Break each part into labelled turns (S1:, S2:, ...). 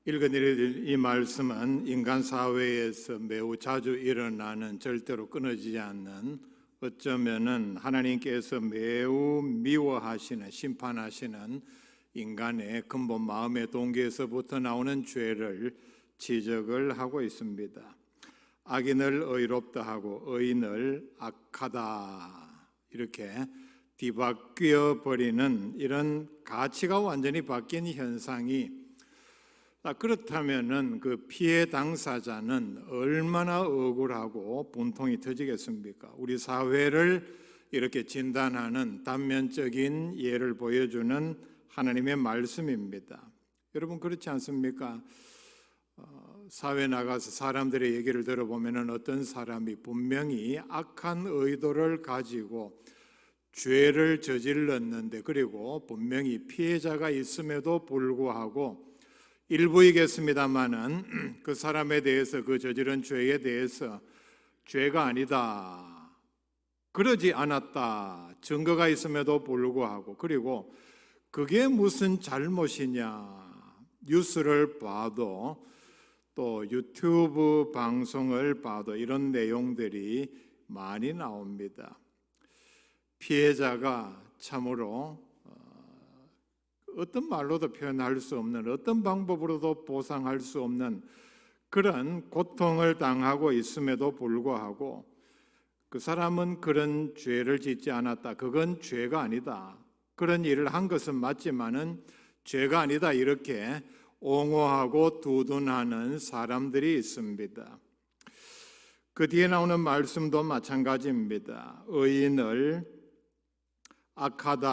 S1: 읽어드릴 이 말씀은 인간 사회에서 매우 자주 일어나는 절대로 끊어지지 않는 어쩌면은 하나님께서 매우 미워하시는 심판하시는 인간의 근본 마음의 동기에서부터 나오는 죄를 지적을 하고 있습니다. 악인을 의롭다 하고 의인을 악하다 이렇게 뒤바뀌어 버리는 이런 가치가 완전히 바뀐 현상이 그렇다면은 그 피해 당사자는 얼마나 억울하고 분통이 터지겠습니까? 우리 사회를 이렇게 진단하는 단면적인 예를 보여주는 하나님의 말씀입니다. 여러분 그렇지 않습니까? 사회 나가서 사람들의 얘기를 들어보면은 어떤 사람이 분명히 악한 의도를 가지고 죄를 저질렀는데 그리고 분명히 피해자가 있음에도 불구하고 일부이겠습니다마는 그 사람에 대해서 그 저지른 죄에 대해서 죄가 아니다, 그러지 않았다, 증거가 있음에도 불구하고 그리고 그게 무슨 잘못이냐, 뉴스를 봐도 또 유튜브 방송을 봐도 이런 내용들이 많이 나옵니다. 피해자가 참으로 어떤 말로도 표현할 수 없는, 어떤 방법으로도 보상할 수 없는 그런 고통을 당하고 있음에도 불구하고 그 사람은 그런 죄를 짓지 않았다, 그건 죄가 아니다, 그런 일을 한 것은 맞지만은 죄가 아니다, 이렇게 옹호하고 두둔하는 사람들이 있습니다. 그 뒤에 나오는 말씀도 마찬가지입니다. 의인을 악하다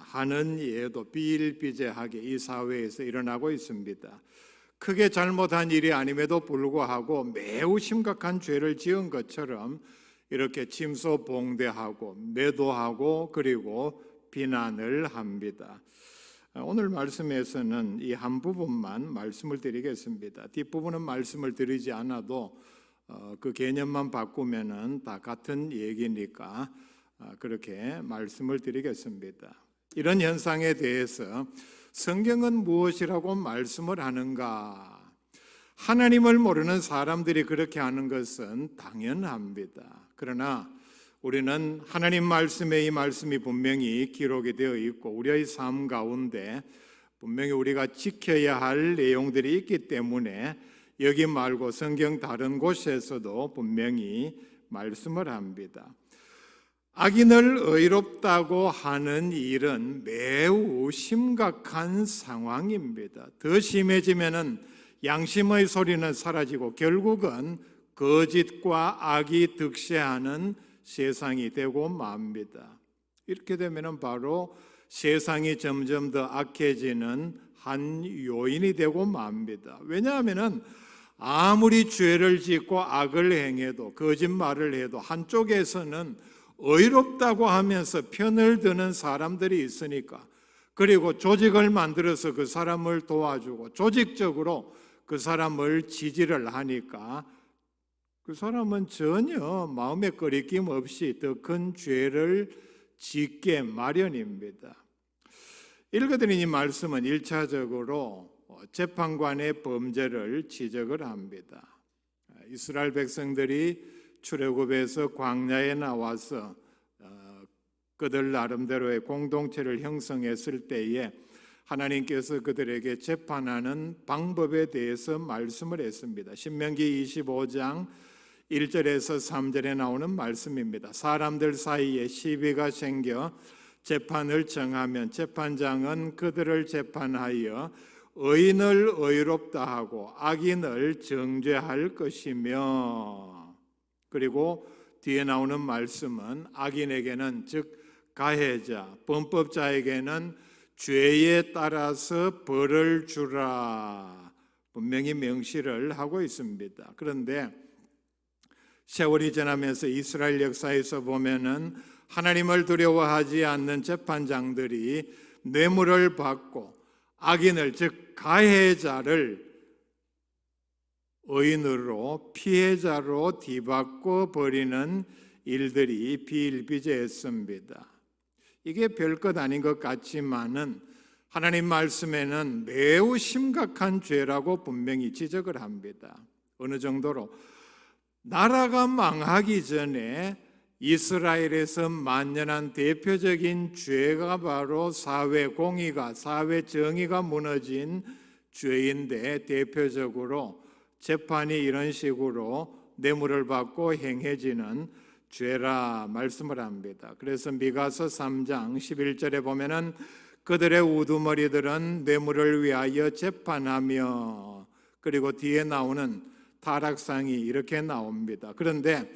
S1: 하는 예도 비일비재하게 이 사회에서 일어나고 있습니다. 크게 잘못한 일이 아님에도 불구하고 매우 심각한 죄를 지은 것처럼 이렇게 침소봉대하고 매도하고 그리고 비난을 합니다. 오늘 말씀에서는 이 한 부분만 말씀을 드리겠습니다. 뒷부분은 말씀을 드리지 않아도 그 개념만 바꾸면은 다 같은 얘기니까 그렇게 말씀을 드리겠습니다. 이런 현상에 대해서 성경은 무엇이라고 말씀을 하는가? 하나님을 모르는 사람들이 그렇게 하는 것은 당연합니다. 그러나 우리는 하나님 말씀에 이 말씀이 분명히 기록이 되어 있고 우리의 삶 가운데 분명히 우리가 지켜야 할 내용들이 있기 때문에 여기 말고 성경 다른 곳에서도 분명히 말씀을 합니다. 악인을 의롭다고 하는 일은 매우 심각한 상황입니다. 더 심해지면은 양심의 소리는 사라지고 결국은 거짓과 악이 득세하는 세상이 되고 맙니다. 이렇게 되면은 바로 세상이 점점 더 악해지는 한 요인이 되고 맙니다. 왜냐하면은 아무리 죄를 짓고 악을 행해도 거짓말을 해도 한쪽에서는 의롭다고 하면서 편을 드는 사람들이 있으니까, 그리고 조직을 만들어서 그 사람을 도와주고 조직적으로 그 사람을 지지를 하니까 그 사람은 전혀 마음에 거리낌 없이 더 큰 죄를 짓게 마련입니다. 읽어드린 이 말씀은 1차적으로 재판관의 범죄를 지적을 합니다. 이스라엘 백성들이 출애굽에서 광야에 나와서 그들 나름대로의 공동체를 형성했을 때에 하나님께서 그들에게 재판하는 방법에 대해서 말씀을 했습니다. 신명기 25장 1절에서 3절에 나오는 말씀입니다. 사람들 사이에 시비가 생겨 재판을 정하면 재판장은 그들을 재판하여 의인을 의롭다 하고 악인을 정죄할 것이며, 그리고 뒤에 나오는 말씀은 악인에게는 즉 가해자, 범법자에게는 죄에 따라서 벌을 주라 분명히 명시를 하고 있습니다. 그런데 세월이 지나면서 이스라엘 역사에서 보면은 하나님을 두려워하지 않는 재판장들이 뇌물을 받고 악인을 즉 가해자를 의인으로 피해자로 뒤바꿔 버리는 일들이 비일비재했습니다. 이게 별것 아닌 것 같지만은 하나님 말씀에는 매우 심각한 죄라고 분명히 지적을 합니다. 어느 정도로 나라가 망하기 전에 이스라엘에서 만연한 대표적인 죄가 바로 사회 공의가, 사회 정의가 무너진 죄인데, 대표적으로 재판이 이런 식으로 뇌물을 받고 행해지는 죄라 말씀을 합니다. 그래서 미가서 3장 11절에 보면은 그들의 우두머리들은 뇌물을 위하여 재판하며, 그리고 뒤에 나오는 타락상이 이렇게 나옵니다. 그런데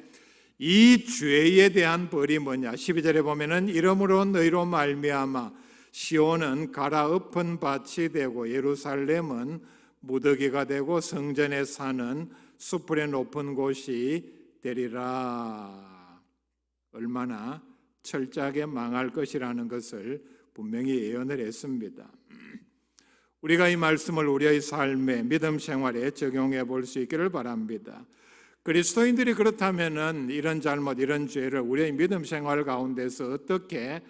S1: 이 죄에 대한 벌이 뭐냐? 12절에 보면은 이러므로 너희로 말미암아 시온은 갈아엎은 밭이 되고 예루살렘은 무더기가 되고 성전에 사는 수풀의 높은 곳이 되리라. 얼마나 철저하게 망할 것이라는 것을 분명히 예언을 했습니다. 우리가 이 말씀을 우리의 삶에, 믿음 생활에 적용해 볼 수 있기를 바랍니다. 그리스도인들이 그렇다면은 이런 잘못, 이런 죄를 우리의 믿음 생활 가운데서 어떻게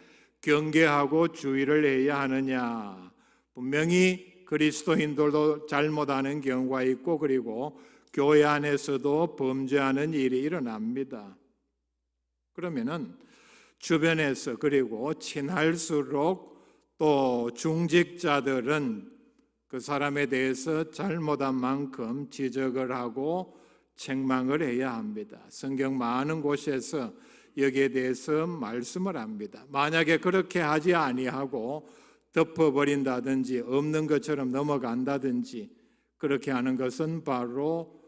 S1: 경계하고 주의를 해야 하느냐? 분명히 그리스도인들도 잘못하는 경우가 있고, 그리고 교회 안에서도 범죄하는 일이 일어납니다. 그러면은 주변에서, 그리고 친할수록 또 중직자들은 그 사람에 대해서 잘못한 만큼 지적을 하고 책망을 해야 합니다. 성경 많은 곳에서 여기에 대해서 말씀을 합니다. 만약에 그렇게 하지 아니하고 덮어버린다든지 없는 것처럼 넘어간다든지 그렇게 하는 것은 바로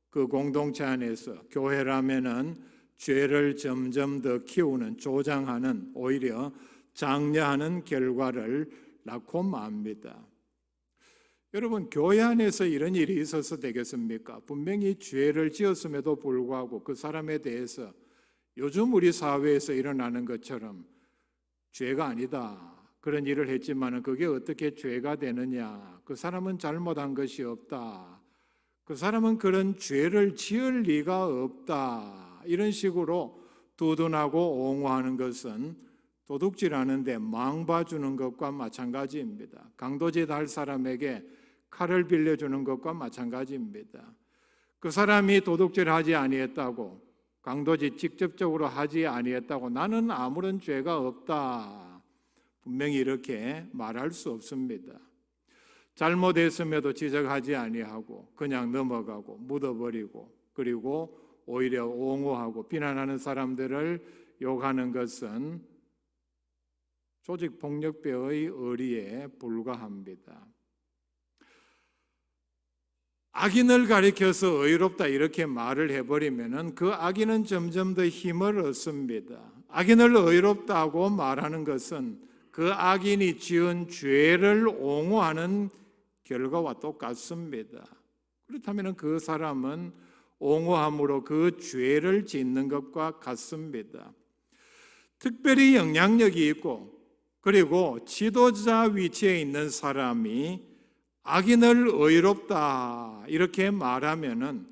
S1: 그 공동체 안에서 교회라면은 죄를 점점 더 키우는, 조장하는, 오히려 장려하는 결과를 낳고 맙니다. 여러분, 교회 안에서 이런 일이 있어서 되겠습니까? 분명히 죄를 지었음에도 불구하고 그 사람에 대해서 요즘 우리 사회에서 일어나는 것처럼 죄가 아니다, 그런 일을 했지만 그게 어떻게 죄가 되느냐, 그 사람은 잘못한 것이 없다, 그 사람은 그런 죄를 지을 리가 없다, 이런 식으로 두둔하고 옹호하는 것은 도둑질하는데 망봐주는 것과 마찬가지입니다. 강도짓 할 사람에게 칼을 빌려주는 것과 마찬가지입니다. 그 사람이 도둑질하지 아니했다고, 강도짓 직접적으로 하지 아니했다고 나는 아무런 죄가 없다, 분명히 이렇게 말할 수 없습니다. 잘못했음에도 지적하지 아니하고 그냥 넘어가고 묻어버리고, 그리고 오히려 옹호하고 비난하는 사람들을 욕하는 것은 조직폭력배의 의리에 불과합니다. 악인을 가리켜서 의롭다 이렇게 말을 해버리면 그 악인은 점점 더 힘을 얻습니다. 악인을 의롭다고 말하는 것은 그 악인이 지은 죄를 옹호하는 결과와 똑같습니다. 그렇다면 그 사람은 옹호함으로 그 죄를 짓는 것과 같습니다. 특별히 영향력이 있고 그리고 지도자 위치에 있는 사람이 악인을 의롭다 이렇게 말하면은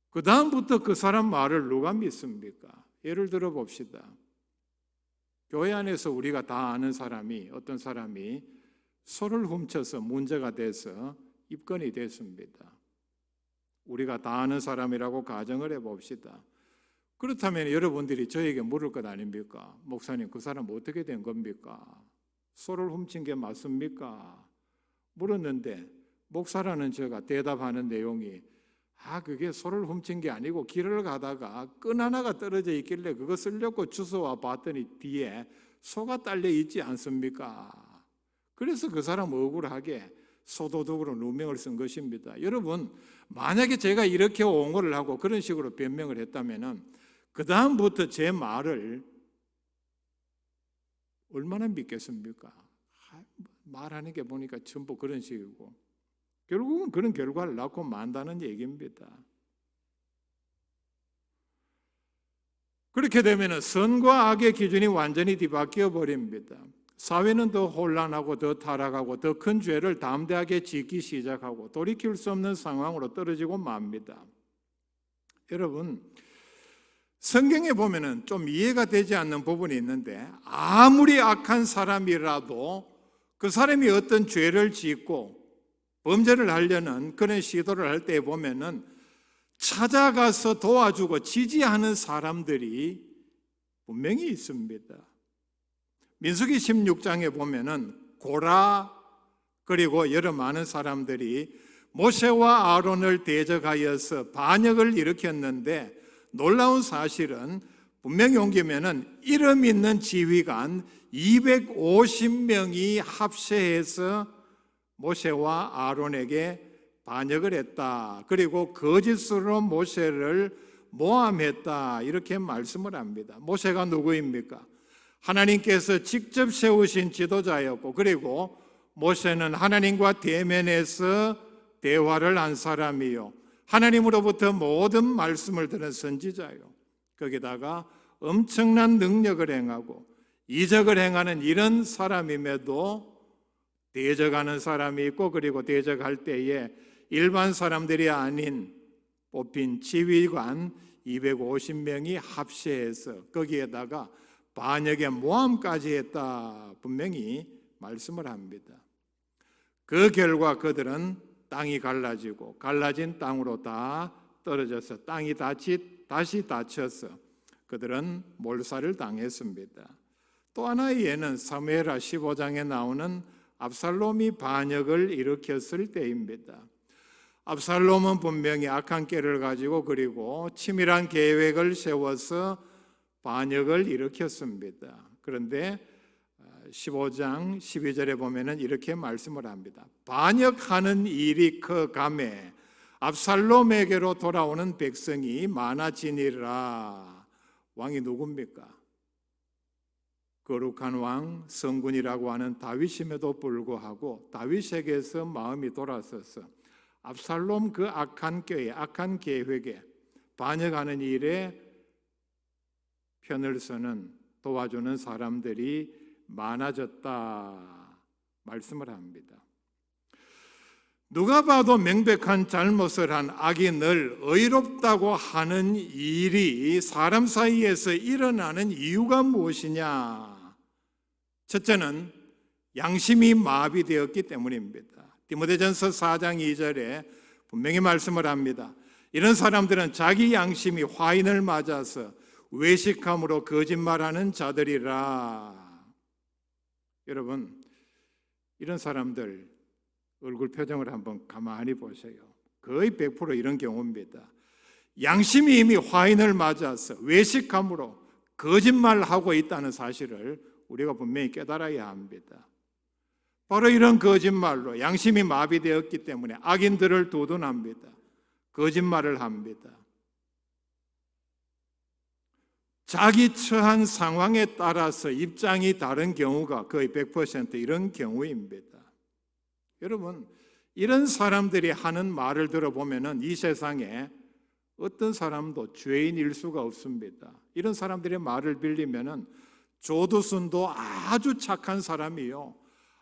S1: 그 다음부터 그 사람 말을 누가 믿습니까? 예를 들어 봅시다. 교회 안에서 우리가 다 아는 사람이, 어떤 사람이 소를 훔쳐서 문제가 돼서 입건이 됐습니다. 우리가 다 아는 사람이라고 가정을 해봅시다. 그렇다면 여러분들이 저에게 물을 것 아닙니까? 목사님, 그 사람 어떻게 된 겁니까? 소를 훔친 게 맞습니까? 물었는데 목사라는 제가 대답하는 내용이 그게 소를 훔친 게 아니고 길을 가다가 끈 하나가 떨어져 있길래 그거 쓰려고 주워와 봤더니 뒤에 소가 딸려 있지 않습니까? 그래서 그 사람 억울하게 소도둑으로 누명을 쓴 것입니다. 여러분, 만약에 제가 이렇게 옹호를 하고 그런 식으로 변명을 했다면 그 다음부터 제 말을 얼마나 믿겠습니까? 말하는 게 보니까 전부 그런 식이고 결국은 그런 결과를 낳고 만다는 얘기입니다. 그렇게 되면 선과 악의 기준이 완전히 뒤바뀌어 버립니다. 사회는 더 혼란하고 더 타락하고 더 큰 죄를 담대하게 짓기 시작하고 돌이킬 수 없는 상황으로 떨어지고 맙니다. 여러분, 성경에 보면은 좀 이해가 되지 않는 부분이 있는데 아무리 악한 사람이라도 그 사람이 어떤 죄를 짓고 범죄를 하려는 그런 시도를 할 때 보면은 찾아가서 도와주고 지지하는 사람들이 분명히 있습니다. 민수기 16장에 보면은 고라 그리고 여러 많은 사람들이 모세와 아론을 대적하여서 반역을 일으켰는데 놀라운 사실은 분명히 옮기면은 이름 있는 지휘관 250명이 합세해서 모세와 아론에게 반역을 했다. 그리고 거짓으로 모세를 모함했다. 이렇게 말씀을 합니다. 모세가 누구입니까? 하나님께서 직접 세우신 지도자였고, 그리고 모세는 하나님과 대면해서 대화를 한 사람이요, 하나님으로부터 모든 말씀을 들은 선지자요, 거기다가 엄청난 능력을 행하고 이적을 행하는 이런 사람임에도 대적하는 사람이 있고, 그리고 대적할 때에 일반 사람들이 아닌 뽑힌 지휘관 250명이 합세해서 거기에다가 반역의 모함까지 했다. 분명히 말씀을 합니다. 그 결과 그들은 땅이 갈라지고 갈라진 땅으로 다 떨어져서 땅이 다시 닫혀서 그들은 몰살을 당했습니다. 또 하나의 예는 사무엘하 15장에 나오는 압살롬이 반역을 일으켰을 때입니다. 압살롬은 분명히 악한 꾀를 가지고 그리고 치밀한 계획을 세워서 반역을 일으켰습니다. 그런데 15장 12절에 보면은 이렇게 말씀을 합니다. 반역하는 일이 커가매 압살롬에게로 돌아오는 백성이 많아지니라. 왕이 누굽니까? 거룩한 왕 성군이라고 하는 다윗임에도 불구하고 다윗에게서 마음이 돌아서서 압살롬 그 악한 꾀에, 악한 계획에, 반역하는 일에 편을 서는, 도와주는 사람들이 많아졌다 말씀을 합니다. 누가 봐도 명백한 잘못을 한 악인을 의롭다고 하는 일이 사람 사이에서 일어나는 이유가 무엇이냐? 첫째는 양심이 마비되었기 때문입니다. 디모데전서 4장 2절에 분명히 말씀을 합니다. 이런 사람들은 자기 양심이 화인을 맞아서 외식함으로 거짓말하는 자들이라. 여러분, 이런 사람들 얼굴 표정을 한번 가만히 보세요. 거의 100% 이런 경우입니다. 양심이 이미 화인을 맞아서 외식함으로 거짓말하고 있다는 사실을 우리가 분명히 깨달아야 합니다. 바로 이런 거짓말로 양심이 마비되었기 때문에 악인들을 두둔합니다. 거짓말을 합니다. 자기 처한 상황에 따라서 입장이 다른 경우가 거의 100% 이런 경우입니다. 여러분, 이런 사람들이 하는 말을 들어보면은 이 세상에 어떤 사람도 죄인일 수가 없습니다. 이런 사람들의 말을 빌리면은 조두순도 아주 착한 사람이요,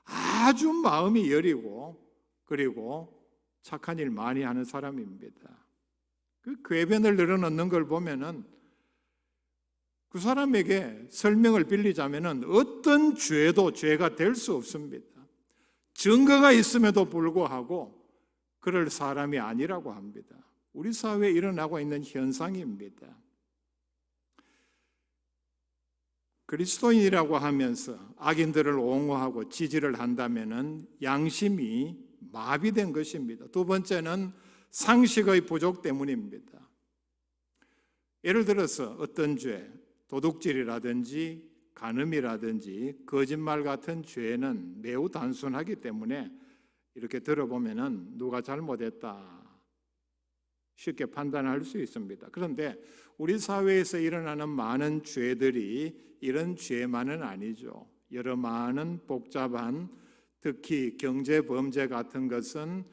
S1: 아주 마음이 여리고 그리고 착한 일 많이 하는 사람입니다. 그 궤변을 늘어놓는 걸 보면은 그 사람에게 설명을 빌리자면은 어떤 죄도 죄가 될 수 없습니다. 증거가 있음에도 불구하고 그럴 사람이 아니라고 합니다. 우리 사회에 일어나고 있는 현상입니다. 그리스도인이라고 하면서 악인들을 옹호하고 지지를 한다면은 양심이 마비된 것입니다. 두 번째는 상식의 부족 때문입니다. 예를 들어서 어떤 죄, 도둑질이라든지 간음이라든지 거짓말 같은 죄는 매우 단순하기 때문에 이렇게 들어보면은 누가 잘못했다 쉽게 판단할 수 있습니다. 그런데 우리 사회에서 일어나는 많은 죄들이 이런 죄만은 아니죠. 여러 많은 복잡한, 특히 경제 범죄 같은 것은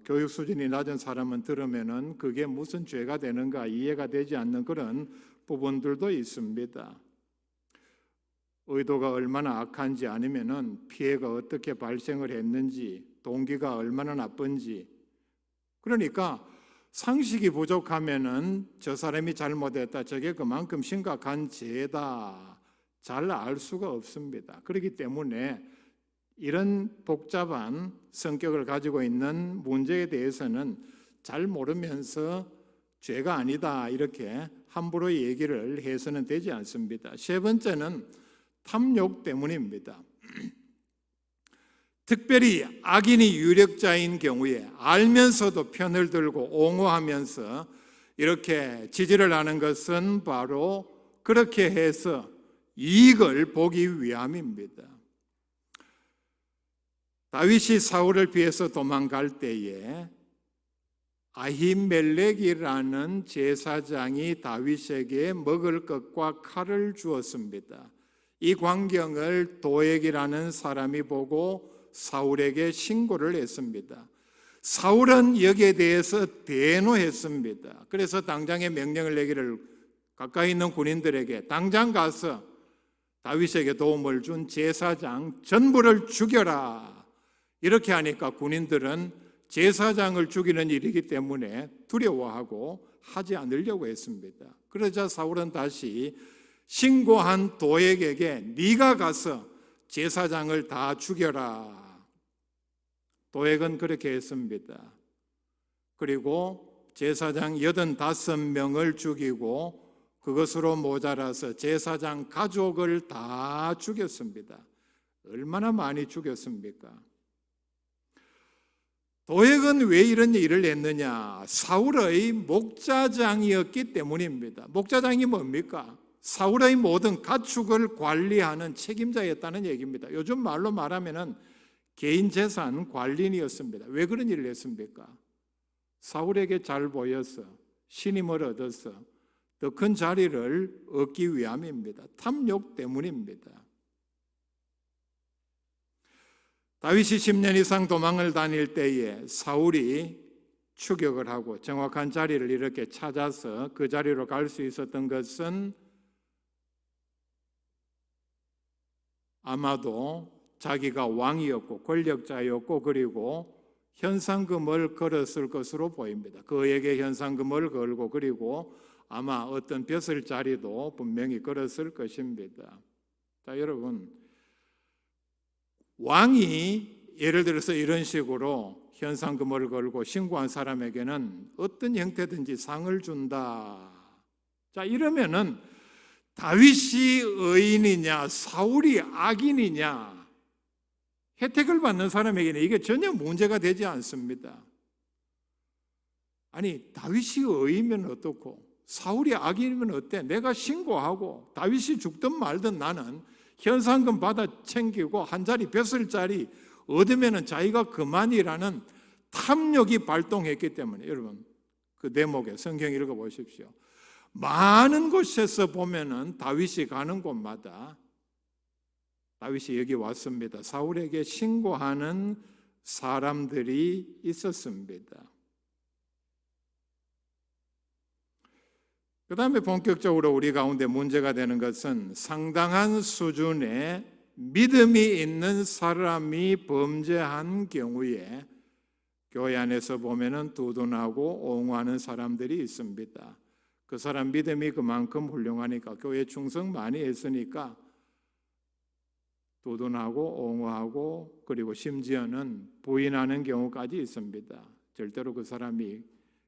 S1: 교육 수준이 낮은 사람은 들으면은 그게 무슨 죄가 되는가 이해가 되지 않는 그런 부분들도 있습니다. 의도가 얼마나 악한지 아니면은 피해가 어떻게 발생을 했는지, 동기가 얼마나 나쁜지. 그러니까 상식이 부족하면은 저 사람이 잘못했다, 저게 그만큼 심각한 죄다 잘 알 수가 없습니다. 그렇기 때문에 이런 복잡한 성격을 가지고 있는 문제에 대해서는 잘 모르면서 죄가 아니다 이렇게 함부로 얘기를 해서는 되지 않습니다. 세 번째는 탐욕 때문입니다. 특별히 악인이 유력자인 경우에 알면서도 편을 들고 옹호하면서 이렇게 지지를 하는 것은 바로 그렇게 해서 이익을 보기 위함입니다. 다윗이 사울을 피해서 도망갈 때에 아히멜렉이라는 제사장이 다윗에게 먹을 것과 칼을 주었습니다. 이 광경을 도액이라는 사람이 보고 사울에게 신고를 했습니다. 사울은 여기에 대해서 대노했습니다. 그래서 당장의 명령을 내기를 가까이 있는 군인들에게 당장 가서 다윗에게 도움을 준 제사장 전부를 죽여라. 이렇게 하니까 군인들은 제사장을 죽이는 일이기 때문에 두려워하고 하지 않으려고 했습니다. 그러자 사울은 다시 신고한 도액에게 네가 가서 제사장을 다 죽여라. 도액은 그렇게 했습니다. 그리고 제사장 85명을 죽이고 그것으로 모자라서 제사장 가족을 다 죽였습니다. 얼마나 많이 죽였습니까? 도액은 왜 이런 일을 했느냐? 사울의 목자장이었기 때문입니다. 목자장이 뭡니까? 사울의 모든 가축을 관리하는 책임자였다는 얘기입니다. 요즘 말로 말하면 개인 재산 관리인이었습니다. 왜 그런 일을 했습니까? 사울에게 잘 보여서 신임을 얻어서 더 큰 자리를 얻기 위함입니다. 탐욕 때문입니다. 다윗이 10년 이상 도망을 다닐 때에 사울이 추격을 하고 정확한 자리를 이렇게 찾아서 그 자리로 갈 수 있었던 것은 아마도 자기가 왕이었고 권력자였고 그리고 현상금을 걸었을 것으로 보입니다. 그에게 현상금을 걸고 그리고 아마 어떤 벼슬 자리도 분명히 걸었을 것입니다. 자, 여러분, 왕이 예를 들어서 이런 식으로 현상금을 걸고 신고한 사람에게는 어떤 형태든지 상을 준다. 자, 이러면은 다윗이 의인이냐 사울이 악인이냐 혜택을 받는 사람에게는 이게 전혀 문제가 되지 않습니다. 아니, 다윗이 의인이면 어떻고 사울이 악인이면 어때? 내가 신고하고 다윗이 죽든 말든 나는 현상금 받아 챙기고 한 자리 벼슬자리 얻으면 자기가 그만이라는 탐욕이 발동했기 때문에 여러분 그 대목에 성경 읽어보십시오. 많은 곳에서 보면은 다윗이 가는 곳마다 다윗이 여기 왔습니다. 사울에게 신고하는 사람들이 있었습니다. 그 다음에 본격적으로 우리 가운데 문제가 되는 것은 상당한 수준의 믿음이 있는 사람이 범죄한 경우에 교회 안에서 보면은 두둔하고 옹호하는 사람들이 있습니다. 그 사람 믿음이 그만큼 훌륭하니까 교회 충성 많이 했으니까 두둔하고 옹호하고 그리고 심지어는 부인하는 경우까지 있습니다. 절대로 그 사람이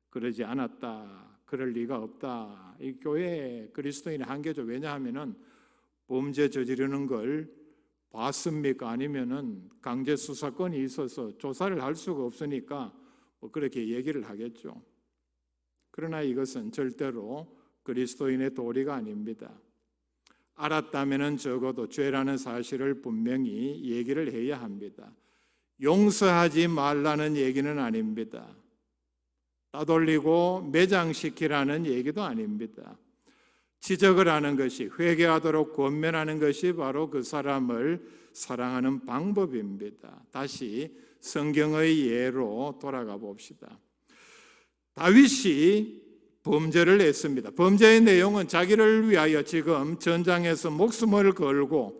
S1: 그러지 않았다. 그럴 리가 없다. 이 교회 그리스도인의 한계죠. 왜냐하면은 범죄 저지르는 걸 봤습니까? 아니면은 강제 수사권이 있어서 조사를 할 수가 없으니까 뭐 그렇게 얘기를 하겠죠. 그러나 이것은 절대로 그리스도인의 도리가 아닙니다. 알았다면은 적어도 죄라는 사실을 분명히 얘기를 해야 합니다. 용서하지 말라는 얘기는 아닙니다. 따돌리고 매장시키라는 얘기도 아닙니다. 지적을 하는 것이 회개하도록 권면하는 것이 바로 그 사람을 사랑하는 방법입니다. 다시 성경의 예로 돌아가 봅시다. 다윗이 범죄를 했습니다. 범죄의 내용은 자기를 위하여 지금 전장에서 목숨을 걸고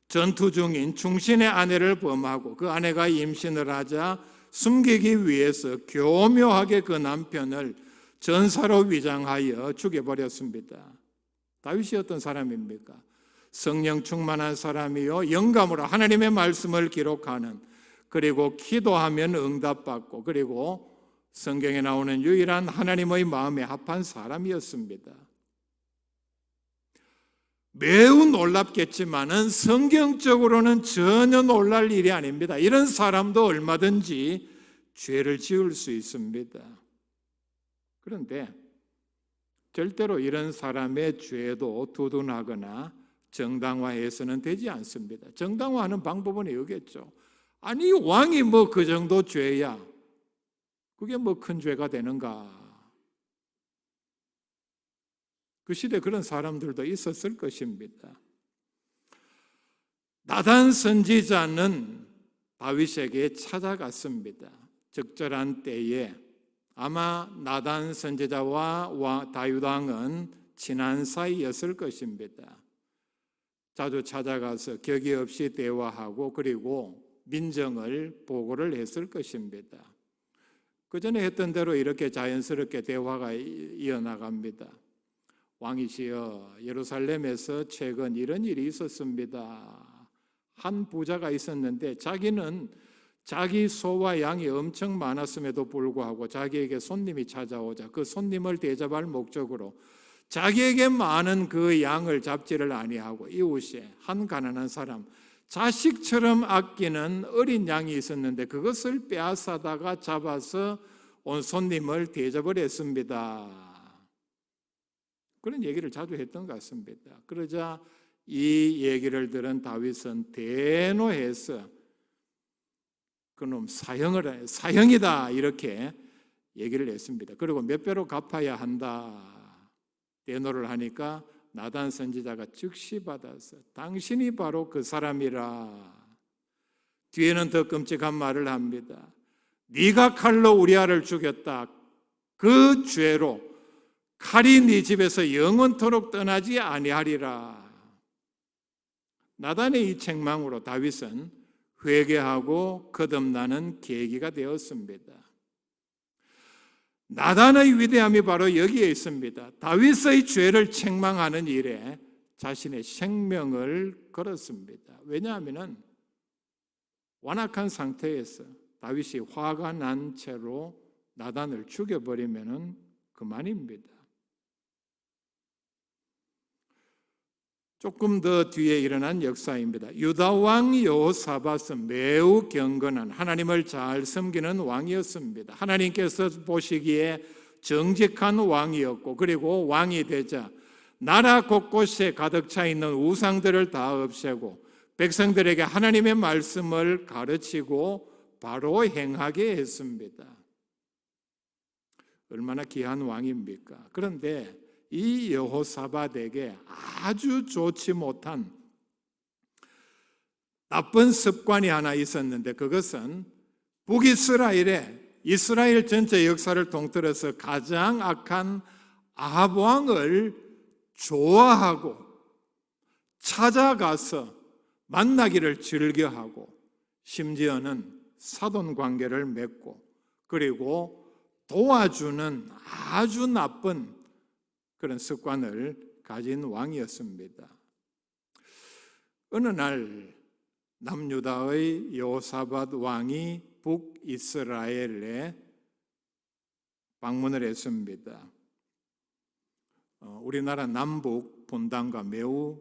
S1: 전투 중인 충신의 아내를 범하고 그 아내가 임신을 하자 숨기기 위해서 교묘하게 그 남편을 전사로 위장하여 죽여버렸습니다. 다윗이 어떤 사람입니까? 성령 충만한 사람이요 영감으로 하나님의 말씀을 기록하는, 그리고 기도하면 응답받고, 그리고 성경에 나오는 유일한 하나님의 마음에 합한 사람이었습니다. 매우 놀랍겠지만은 성경적으로는 전혀 놀랄 일이 아닙니다. 이런 사람도 얼마든지 죄를 지을 수 있습니다. 그런데 절대로 이런 사람의 죄도 두둔하거나 정당화해서는 되지 않습니다. 정당화하는 방법은 이거겠죠. 아니, 왕이 뭐 그 정도 죄야, 그게 뭐 큰 죄가 되는가? 그 시대에 그런 사람들도 있었을 것입니다. 나단 선지자는 다윗에게 찾아갔습니다. 적절한 때에. 아마 나단 선지자와 다윗 왕은 친한 사이였을 것입니다. 자주 찾아가서 격의 없이 대화하고, 그리고 민정을 보고를 했을 것입니다. 그 전에 했던 대로 이렇게 자연스럽게 대화가 이어나갑니다. 왕이시여, 예루살렘에서 최근 이런 일이 있었습니다. 한 부자가 있었는데 자기는 자기 소와 양이 엄청 많았음에도 불구하고 자기에게 손님이 찾아오자 그 손님을 대접할 목적으로 자기에게 많은 그 양을 잡지를 아니하고 이웃에 한 가난한 사람, 자식처럼 아끼는 어린 양이 있었는데 그것을 빼앗아다가 잡아서 온 손님을 대접을 했습니다. 그런 얘기를 자주 했던 것 같습니다. 그러자 이 얘기를 들은 다윗은 대노해서 그놈 사형이다 이렇게 얘기를 했습니다. 그리고 몇 배로 갚아야 한다 대노를 하니까 나단 선지자가 즉시 받아서 당신이 바로 그 사람이라. 뒤에는 더 끔찍한 말을 합니다. 네가 칼로 우리아를 죽였다. 그 죄로 칼이 네 집에서 영원토록 떠나지 아니하리라. 나단의 이 책망으로 다윗은 회개하고 거듭나는 계기가 되었습니다. 나단의 위대함이 바로 여기에 있습니다. 다윗의 죄를 책망하는 일에 자신의 생명을 걸었습니다. 왜냐하면 완악한 상태에서 다윗이 화가 난 채로 나단을 죽여버리면 그만입니다. 조금 더 뒤에 일어난 역사입니다. 유다 왕 여호사밧은 매우 경건한 하나님을 잘 섬기는 왕이었습니다. 하나님께서 보시기에 정직한 왕이었고, 그리고 왕이 되자 나라 곳곳에 가득 차 있는 우상들을 다 없애고 백성들에게 하나님의 말씀을 가르치고 바로 행하게 했습니다. 얼마나 귀한 왕입니까? 그런데 이 여호사밧에게 아주 좋지 못한 나쁜 습관이 하나 있었는데, 그것은 북이스라엘의 이스라엘 전체 역사를 통틀어서 가장 악한 아합 왕을 좋아하고 찾아가서 만나기를 즐겨하고 심지어는 사돈 관계를 맺고 그리고 도와주는 아주 나쁜 그런 습관을 가진 왕이었습니다. 어느 날 남유다의 여호사밧 왕이 북이스라엘에 방문을 했습니다. 우리나라 남북 분단과 매우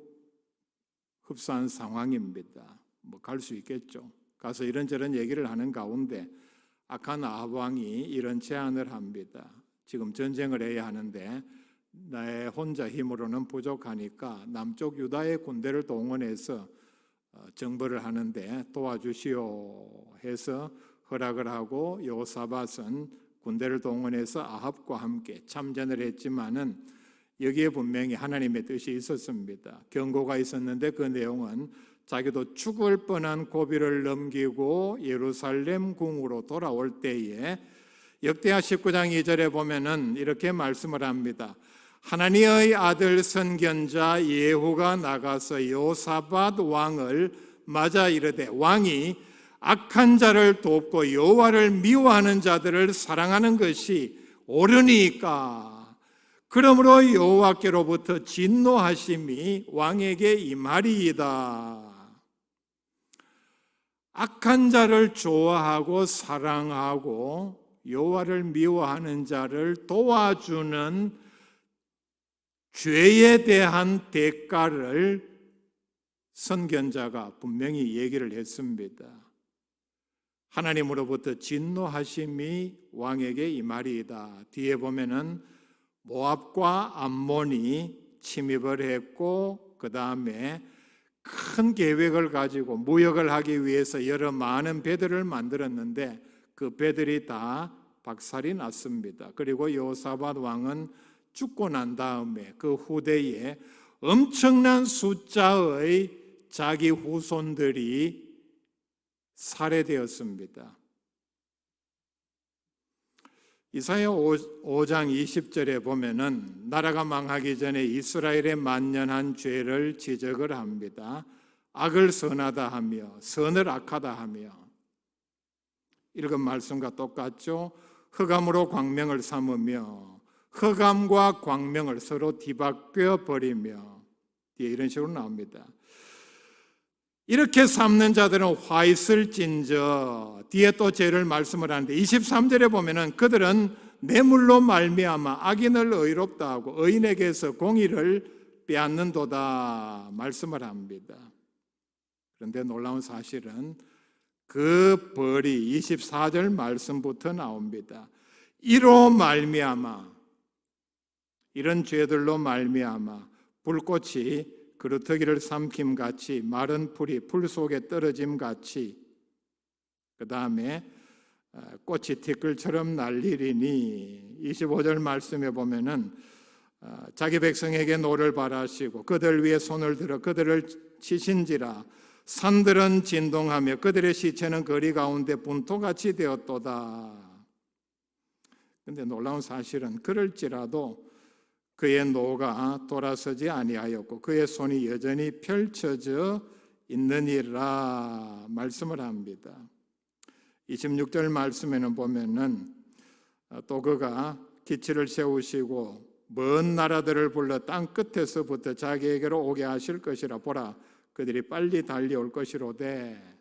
S1: 흡사한 상황입니다. 갈 수 있겠죠. 가서 이런저런 얘기를 하는 가운데 악한 아합 왕이 이런 제안을 합니다. 지금 전쟁을 해야 하는데 내 혼자 힘으로는 부족하니까 남쪽 유다의 군대를 동원해서 정벌을 하는데 도와주시오 해서 허락을 하고 여호사밧은 군대를 동원해서 아합과 함께 참전을 했지만은 여기에 분명히 하나님의 뜻이 있었습니다. 경고가 있었는데 그 내용은 자기도 죽을 뻔한 고비를 넘기고 예루살렘 궁으로 돌아올 때에 역대하 19장 2절에 보면은 이렇게 말씀을 합니다. 하나님의 아들 선견자 예후가 나가서 여호사밧 왕을 맞아 이르되 왕이 악한 자를 돕고 여호와를 미워하는 자들을 사랑하는 것이 옳으니까 그러므로 여호와께로부터 진노하심이 왕에게 임하리이다. 악한 자를 좋아하고 사랑하고 여호와를 미워하는 자를 도와주는 죄에 대한 대가를 선견자가 분명히 얘기를 했습니다. 하나님으로부터 진노하심이 왕에게 임하리이다. 뒤에 보면은 모압과 암몬이 침입을 했고 그 다음에 큰 계획을 가지고 무역을 하기 위해서 여러 많은 배들을 만들었는데 그 배들이 다 박살이 났습니다. 그리고 여호사밧 왕은 죽고 난 다음에 그 후대에 엄청난 숫자의 자기 후손들이 살해되었습니다. 이사야 5장 20절에 보면은 나라가 망하기 전에 이스라엘의 만연한 죄를 지적을 합니다. 악을 선하다 하며 선을 악하다 하며, 읽은 말씀과 똑같죠. 흑암으로 광명을 삼으며 흑암과 광명을 서로 뒤바뀌어 버리며, 뒤에 이런 식으로 나옵니다. 이렇게 삼는 자들은 화 있을진저, 뒤에 또 죄를 말씀을 하는데 23절에 보면은 그들은 뇌물로 말미암아 악인을 의롭다 하고 의인에게서 공의를 빼앗는도다 말씀을 합니다. 그런데 놀라운 사실은 그 벌이 24절 말씀부터 나옵니다. 이로 말미암아, 이런 죄들로 말미암아 불꽃이 그루터기를 삼킴같이 마른 풀이 풀 속에 떨어짐같이 그 다음에 꽃이 티끌처럼 날리리니, 25절 말씀에 보면은 자기 백성에게 노를 바라시고 그들 위에 손을 들어 그들을 치신지라 산들은 진동하며 그들의 시체는 거리 가운데 분토같이 되었도다. 그런데 놀라운 사실은 그럴지라도 그의 노가 돌아서지 아니하였고 그의 손이 여전히 펼쳐져 있느니라 말씀을 합니다. 26절 말씀에는 보면은 또 그가 기치를 세우시고 먼 나라들을 불러 땅 끝에서부터 자기에게로 오게 하실 것이라. 보라, 그들이 빨리 달려올 것이로되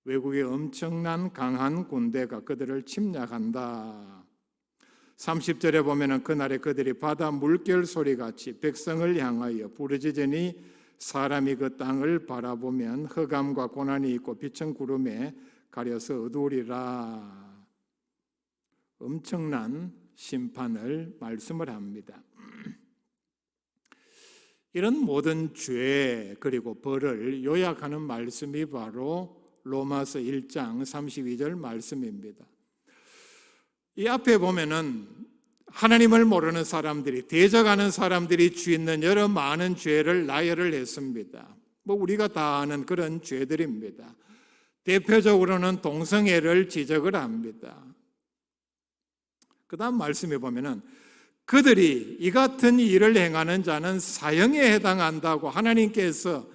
S1: 외국의 엄청난 강한 군대가 그들을 침략한다. 30절에 보면은 그날에 그들이 바다 물결 소리같이 백성을 향하여 부르짖으니 사람이 그 땅을 바라보면 흑암과 고난이 있고 빛은 구름에 가려서 어두우리라. 엄청난 심판을 말씀을 합니다. 이런 모든 죄 그리고 벌을 요약하는 말씀이 바로 로마서 1장 32절 말씀입니다. 이 앞에 보면은 하나님을 모르는 사람들이, 대적하는 사람들이 짓는 여러 많은 죄를 나열을 했습니다. 우리가 다 아는 그런 죄들입니다. 대표적으로는 동성애를 지적을 합니다. 그 다음 말씀에 보면은 그들이 이 같은 일을 행하는 자는 사형에 해당한다고 하나님께서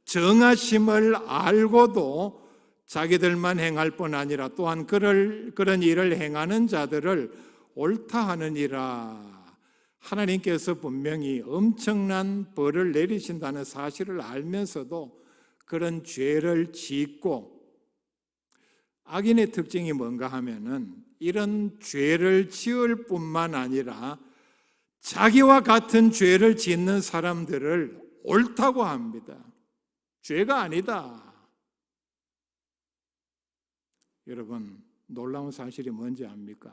S1: 정하심을 알고도 자기들만 행할 뿐 아니라 또한 그런 일을 행하는 자들을 옳다 하느니라. 하나님께서 분명히 엄청난 벌을 내리신다는 사실을 알면서도 그런 죄를 짓고, 악인의 특징이 뭔가 하면은 이런 죄를 지을 뿐만 아니라 자기와 같은 죄를 짓는 사람들을 옳다고 합니다. 죄가 아니다. 여러분, 놀라운 사실이 뭔지 압니까?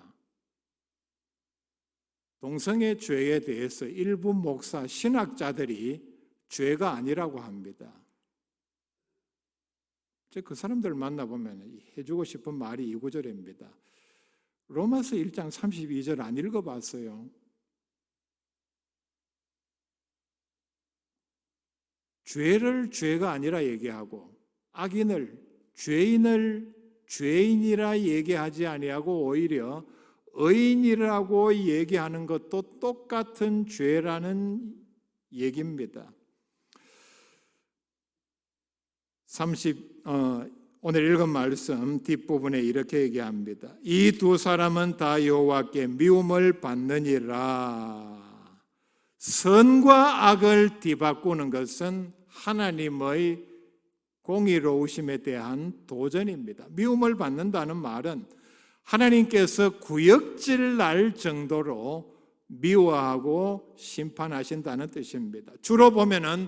S1: 동성애 죄에 대해서 일부 목사, 신학자들이 죄가 아니라고 합니다. 그 사람들을 만나보면 해주고 싶은 말이 이 구절입니다. 로마서 1장 32절 안 읽어봤어요? 죄를 죄가 아니라 얘기하고 악인을, 죄인을 죄인이라 얘기하지 아니하고 오히려 의인이라고 얘기하는 것도 똑같은 죄라는 얘기입니다. 오늘 읽은 말씀 뒷부분에 이렇게 얘기합니다. 이 두 사람은 다 여호와께 미움을 받느니라. 선과 악을 뒤바꾸는 것은 하나님의 공의로우심에 대한 도전입니다. 미움을 받는다는 말은 하나님께서 구역질 날 정도로 미워하고 심판하신다는 뜻입니다. 주로 보면은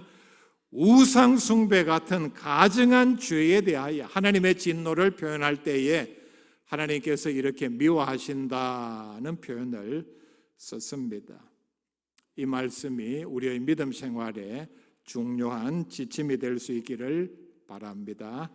S1: 우상 숭배 같은 가증한 죄에 대하여 하나님의 진노를 표현할 때에 하나님께서 이렇게 미워하신다는 표현을 썼습니다. 이 말씀이 우리의 믿음 생활에 중요한 지침이 될 수 있기를 바랍니다.